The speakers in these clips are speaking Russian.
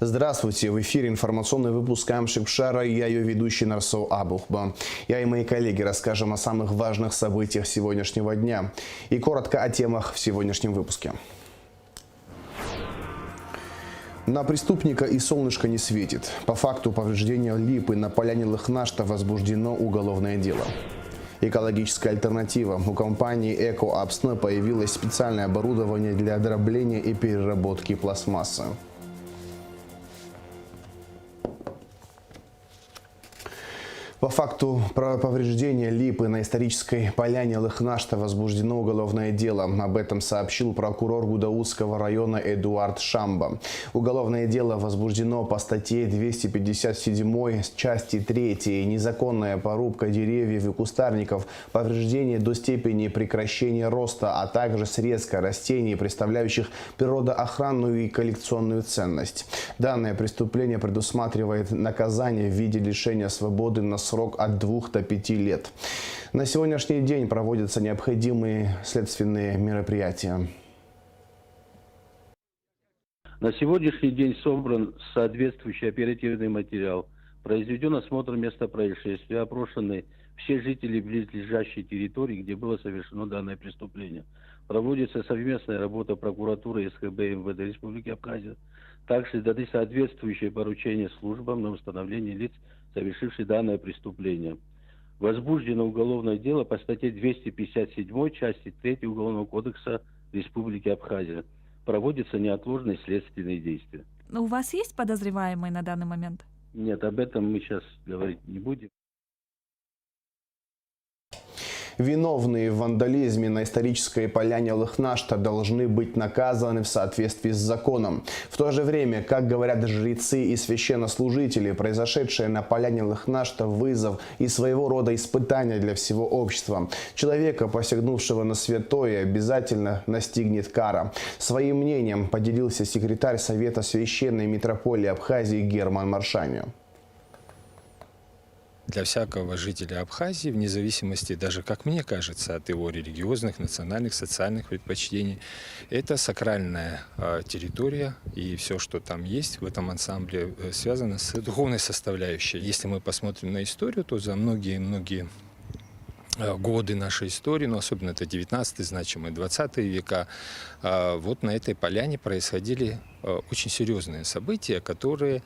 Здравствуйте, в эфире информационный выпуск Амшикшара, и я ее ведущий Нарсо Абухба. Я и мои коллеги расскажем о самых важных событиях сегодняшнего дня и коротко о темах в сегодняшнем выпуске. На преступника и солнышко не светит. По факту повреждения липы на поляне Лыхнашта возбуждено уголовное дело. Экологическая альтернатива. У компании «Эко-Апсна» появилось специальное оборудование для дробления и переработки пластмассы. По факту повреждения липы на исторической поляне Лыхнашта возбуждено уголовное дело. Об этом сообщил прокурор Гудаутского района Эдуард Шамба. Уголовное дело возбуждено по статье 257 части 3 «Незаконная порубка деревьев и кустарников, повреждение до степени прекращения роста, а также срезка растений, представляющих природоохранную и коллекционную ценность». Данное преступление предусматривает наказание в виде лишения свободы на срок от 2 до 5 лет. На сегодняшний день проводятся необходимые следственные мероприятия. На сегодняшний день собран соответствующий оперативный материал. Произведен осмотр места происшествия, опрошены все жители близлежащей территории, где было совершено данное преступление. Проводится совместная работа прокуратуры СХБ и МВД Республики Абхазия. Также даны соответствующие поручения службам на установление лиц, совершивших данное преступление. Возбуждено уголовное дело по статье 257 части 3 Уголовного кодекса Республики Абхазия. Проводятся неотложные следственные действия. У вас есть подозреваемый на данный момент? Нет, об этом мы сейчас говорить не будем. Виновные в вандализме на исторической поляне Лыхнашта должны быть наказаны в соответствии с законом. В то же время, как говорят жрецы и священнослужители, произошедшее на поляне Лыхнашта вызов и своего рода испытание для всего общества. Человека, посягнувшего на святое, обязательно настигнет кара. Своим мнением поделился секретарь Совета Священной Митрополии Абхазии Герман Маршанио. Для всякого жителя Абхазии, вне зависимости, даже, как мне кажется, от его религиозных, национальных, социальных предпочтений, это сакральная территория, и все, что там есть в этом ансамбле, связано с духовной составляющей. Если мы посмотрим на историю, то за многие годы нашей истории, но особенно это 19-й, значимые 20-е века, вот на этой поляне происходили очень серьезные события, которые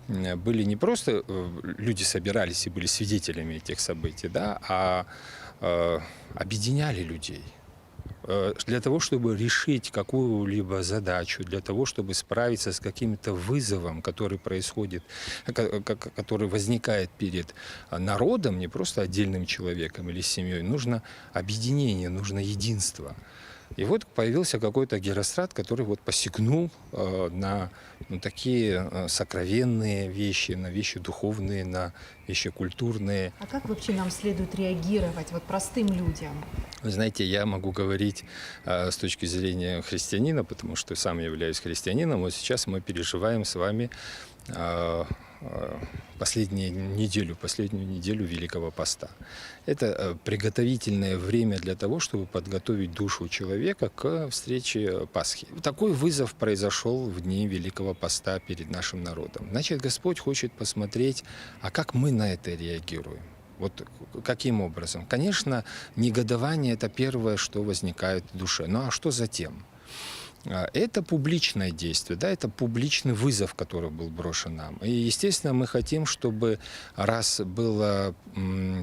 были не просто люди собирались и были свидетелями этих событий, да, а объединяли людей. Для того, чтобы решить какую-либо задачу, для того, чтобы справиться с каким-то вызовом, который происходит, который возникает перед народом, не просто отдельным человеком или семьей, нужно объединение, нужно единство. И вот появился какой-то Герострат, который вот посягнул на такие сокровенные вещи, на вещи духовные, на вещи культурные. А как вообще нам следует реагировать вот простым людям? Вы знаете, я могу говорить с точки зрения христианина, потому что сам являюсь христианином. Вот сейчас мы переживаем с вами последнюю неделю Великого Поста. Это приготовительное время для того, чтобы подготовить душу человека к встрече Пасхи. Такой вызов произошел в дни Великого Поста перед нашим народом. Значит, Господь хочет посмотреть, а как мы на это реагируем. Вот каким образом? Конечно, негодование – это первое, что возникает в душе. Ну а что затем? Это публичное действие, да, это публичный вызов, который был брошен нам. И, естественно, мы хотим, чтобы раз было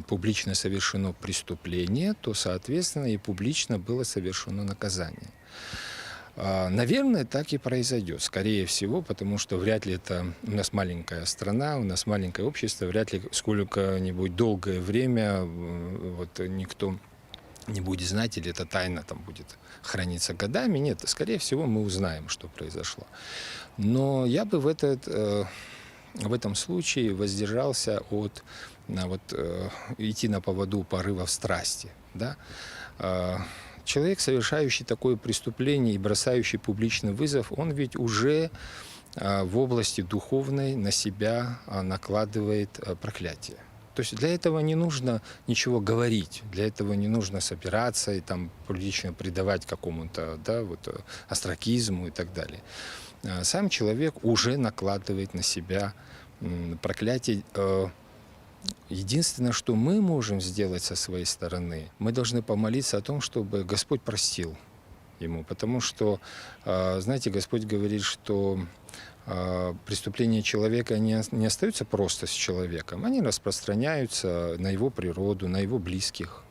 публично совершено преступление, то, соответственно, и публично было совершено наказание. Наверное, так и произойдет, скорее всего, потому что вряд ли это у нас маленькая страна, у нас маленькое общество, вряд ли сколько-нибудь долгое время вот никто не будет знать, или эта тайна там будет храниться годами. Нет, скорее всего, мы узнаем, что произошло. Но я бы в этом случае воздержался от идти на поводу порывов страсти. Да? Человек, совершающий такое преступление и бросающий публичный вызов, он ведь уже в области духовной на себя накладывает проклятие. То есть для этого не нужно ничего говорить, для этого не нужно собираться и там публично предавать какому-то, да, вот, остракизму и так далее. сам человек уже накладывает на себя проклятие. Единственное, что мы можем сделать со своей стороны, мы должны помолиться о том, чтобы Господь простил ему. Потому что, знаете, Господь говорит, что преступления человека не остаются просто с человеком, они распространяются на его природу, на его близких,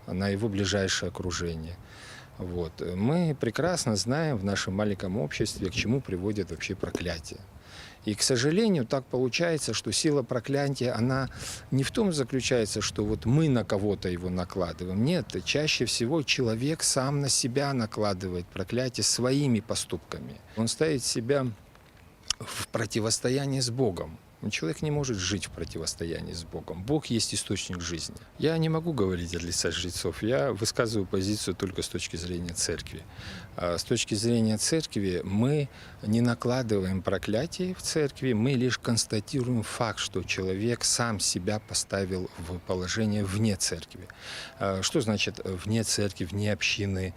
на его ближайшее окружение. Вот. Мы прекрасно знаем в нашем маленьком обществе, к чему приводит вообще проклятие. И, к сожалению, так получается, что сила проклятия, она не в том заключается, что вот мы на кого-то его накладываем. Нет, чаще всего человек сам на себя накладывает проклятие своими поступками. Он ставит себя в противостоянии с Богом. Человек не может жить в противостоянии с Богом. Бог есть источник жизни. Я не могу говорить от лица жрецов. Я высказываю позицию только с точки зрения церкви. С точки зрения церкви мы не накладываем проклятие в церкви, мы лишь констатируем факт, что человек сам себя поставил в положение вне церкви. Что значит вне церкви, вне общины?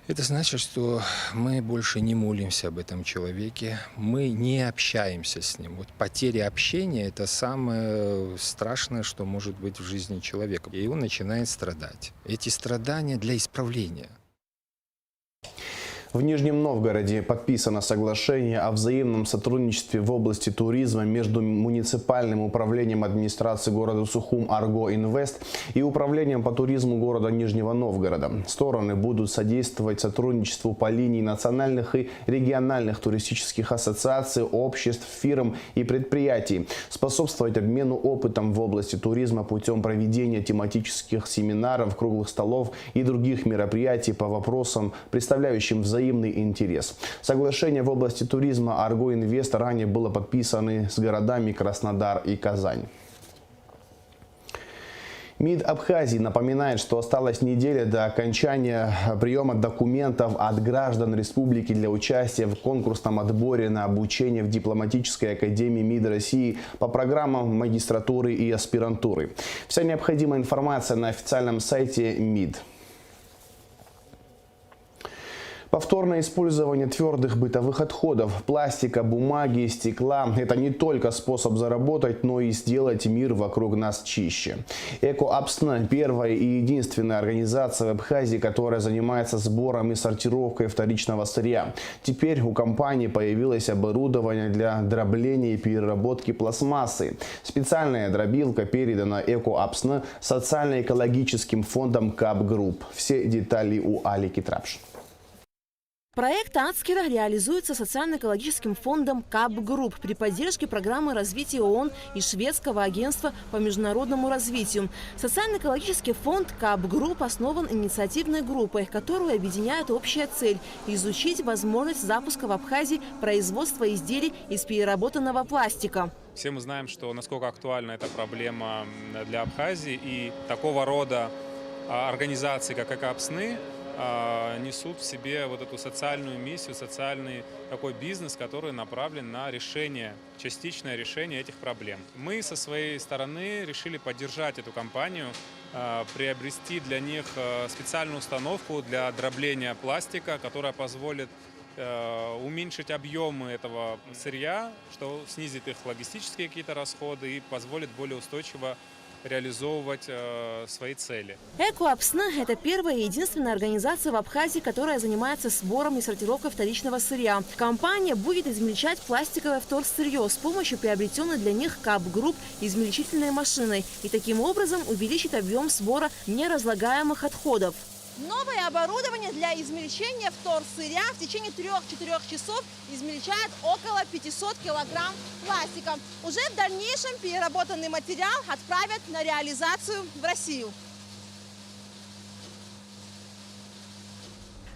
Это значит, что мы больше не молимся об этом человеке, мы не общаемся с ним. Вот потеря общения – это самое страшное, что может быть в жизни человека. И он начинает страдать. Эти страдания для исправления. В Нижнем Новгороде подписано соглашение о взаимном сотрудничестве в области туризма между муниципальным управлением администрации города Сухум «Арго Инвест» и управлением по туризму города Нижнего Новгорода. Стороны будут содействовать сотрудничеству по линии национальных и региональных туристических ассоциаций, обществ, фирм и предприятий, способствовать обмену опытом в области туризма путем проведения тематических семинаров, круглых столов и других мероприятий по вопросам, представляющим взаимный интерес. Соглашение в области туризма «Арго Инвест» ранее было подписано с городами Краснодар и Казань. МИД Абхазии напоминает, что осталась неделя до окончания приема документов от граждан республики для участия в конкурсном отборе на обучение в дипломатической академии МИД России по программам магистратуры и аспирантуры. Вся необходимая информация на официальном сайте МИД. Повторное использование твердых бытовых отходов, пластика, бумаги, стекла – это не только способ заработать, но и сделать мир вокруг нас чище. Эко-Апсна – первая и единственная организация в Абхазии, которая занимается сбором и сортировкой вторичного сырья. Теперь у компании появилось оборудование для дробления и переработки пластмассы. Специальная дробилка передана Эко-Апсна социально-экологическим фондом КАП Групп. Все детали у Алики Трапш. Проект Ацкера реализуется социально-экологическим фондом КАП Групп при поддержке программы развития ООН и Шведского агентства по международному развитию. Социально-экологический фонд КАП Групп основан инициативной группой, которую объединяет общая цель – изучить возможность запуска в Абхазии производства изделий из переработанного пластика. Все мы знаем, что насколько актуальна эта проблема для Абхазии, и такого рода организации, как Эко-Апсны, несут в себе вот эту социальную миссию, социальный такой бизнес, который направлен на решение, частичное решение этих проблем. Мы со своей стороны решили поддержать эту компанию, приобрести для них специальную установку для дробления пластика, которая позволит уменьшить объемы этого сырья, что снизит их логистические какие-то расходы и позволит более устойчиво реализовывать свои цели. Эко-Апсна – это первая и единственная организация в Абхазии, которая занимается сбором и сортировкой вторичного сырья. Компания будет измельчать пластиковое вторсырье с помощью приобретенной для них КАП Групп измельчительной машиной и таким образом увеличит объем сбора неразлагаемых отходов. Новое оборудование для измельчения вторсырья в течение 3-4 часов измельчает около 500 килограмм пластика. Уже в дальнейшем переработанный материал отправят на реализацию в Россию.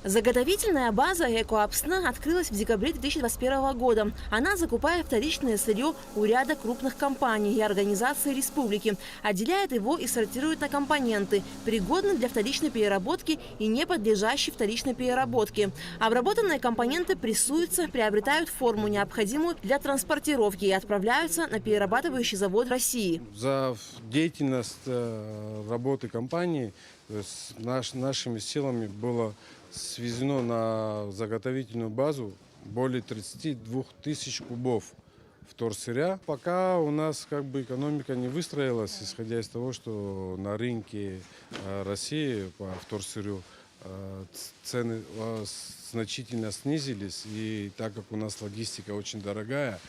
Заготовительная база Эко-Апсна открылась в декабре 2021 года. Она закупает вторичное сырье у ряда крупных компаний и организаций республики, отделяет его и сортирует на компоненты, пригодные для вторичной переработки и не подлежащие вторичной переработке. Обработанные компоненты прессуются, приобретают форму, необходимую для транспортировки, и отправляются на перерабатывающий завод России. За деятельность работы компании с нашими силами было свезено на заготовительную базу более 32 тысяч кубов вторсырья. Пока у нас как бы экономика не выстроилась, исходя из того, что на рынке России по вторсырью цены значительно снизились. И так как у нас логистика очень дорогая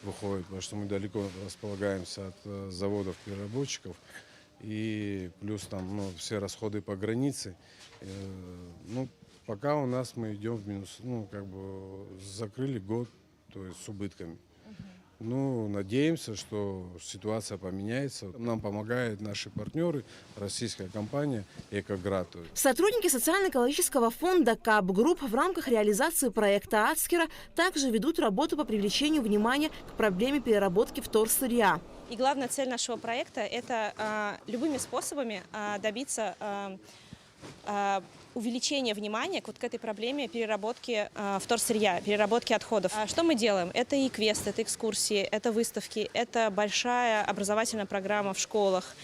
выходит, потому что мы далеко располагаемся от заводов-переработчиков, и плюс там все расходы по границе, пока у нас мы идем в минус, как бы закрыли год, то есть с убытками. Надеемся, что ситуация поменяется. Нам помогают наши партнеры, российская компания «Экоград». Сотрудники социально-экологического фонда КАП Групп в рамках реализации проекта Ацкера также ведут работу по привлечению внимания к проблеме переработки вторсырья. И главная цель нашего проекта – это любыми способами добиться увеличения внимания вот к этой проблеме переработки вторсырья, переработки отходов. Что мы делаем? Это и квесты, это экскурсии, это выставки, это большая образовательная программа в школах.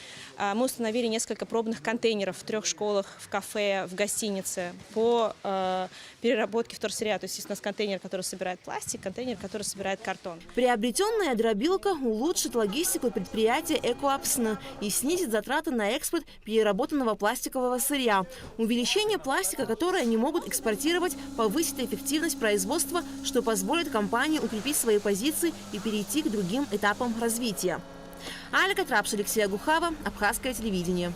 Мы установили несколько пробных контейнеров в 3 школах, в кафе, в гостинице по переработке вторсырья. То есть есть у нас контейнер, который собирает пластик, контейнер, который собирает картон. Приобретенная дробилка улучшит логистику предприятия «Экоапсна» и снизит затраты на экспорт переработанного пластикового сырья. Увеличение пластика, которое они могут экспортировать, повысит эффективность производства, что позволит компании укрепить свои позиции и перейти к другим этапам развития. Алика Трапш, Алексей Агухава, Абхазское телевидение.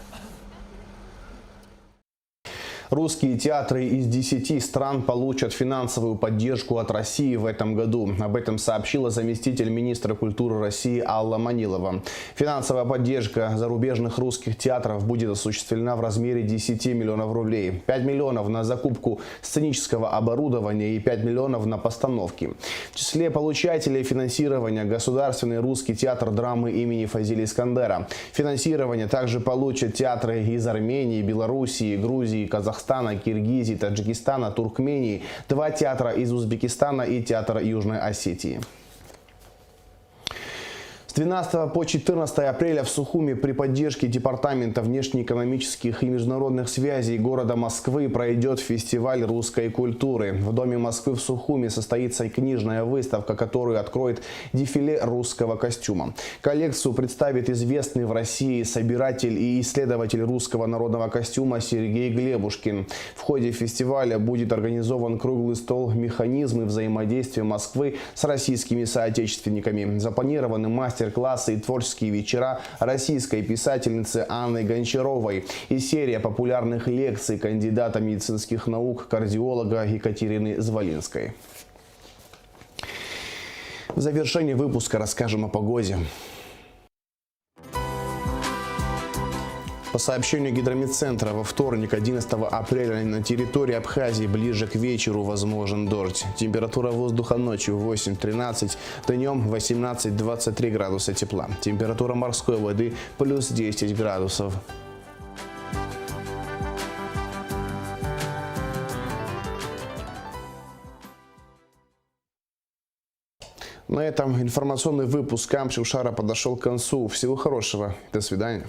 Русские театры из 10 стран получат финансовую поддержку от России в этом году. Об этом сообщила заместитель министра культуры России Алла Манилова. Финансовая поддержка зарубежных русских театров будет осуществлена в размере 10 миллионов рублей. 5 миллионов на закупку сценического оборудования и 5 миллионов на постановки. В числе получателей финансирования Государственный русский театр драмы имени Фазили Искандера. Финансирование также получат театры из Армении, Белоруссии, Грузии, Казахстана, Киргизии, Таджикистана, Туркмении, 2 театра из Узбекистана и театр Южной Осетии. С 12 по 14 апреля в Сухуми при поддержке Департамента внешнеэкономических и международных связей города Москвы пройдет фестиваль русской культуры. В Доме Москвы в Сухуми состоится книжная выставка, которую откроет дефиле русского костюма. Коллекцию представит известный в России собиратель и исследователь русского народного костюма Сергей Глебушкин. В ходе фестиваля будет организован круглый стол «Механизмы взаимодействия Москвы с российскими соотечественниками». Запланированы мастер-классы и творческие вечера российской писательницы Анны Гончаровой и серия популярных лекций кандидата медицинских наук, кардиолога Екатерины Звалинской. В завершении выпуска расскажем о погоде. По сообщению Гидрометцентра, во вторник, 11 апреля, на территории Абхазии ближе к вечеру возможен дождь. Температура воздуха ночью 8-13, днем 18-23 градуса тепла. Температура морской воды плюс 10 градусов. На этом информационный выпуск Камчи-Ушара подошел к концу. Всего хорошего. До свидания.